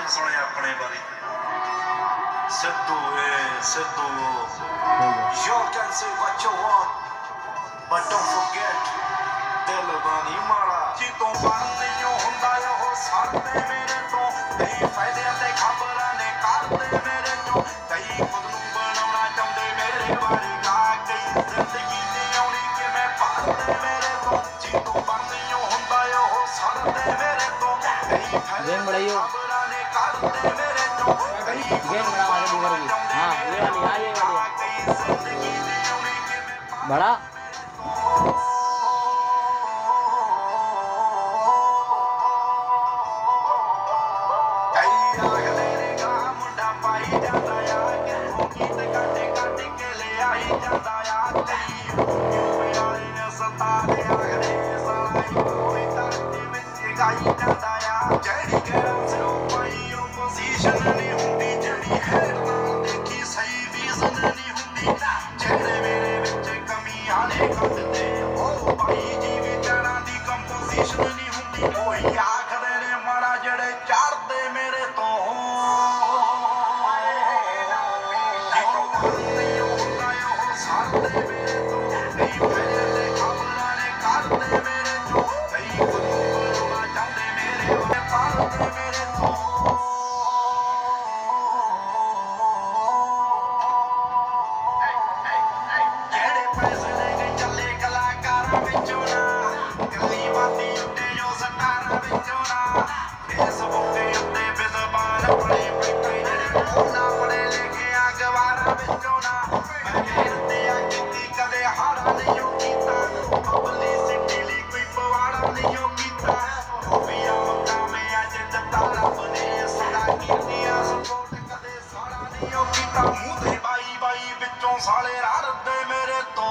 सुने अपने बारे Sidhu Sidhu you can say what you want but don't forget दिल बानी माड़ा जी तो बन नहीं हुंदा हो सारते मेरे तो कई फायदे ते खबरां ने करते मेरे तो कई खुद नूं बनाउणा चाहुंदे मेरे बारे गा कई जिंदगी ने आउणी कि मैं पालते मेरे तो जी तो बन नहीं हुंदा हो सारते मेरे तो कई फायदे खबरां ने करते मेरे तो कई गेम बड़ा वाले दूर की हां ये वाली कई जिंदगी ने आउणी कि मैं बड़ा साले रड़दे मेरे तो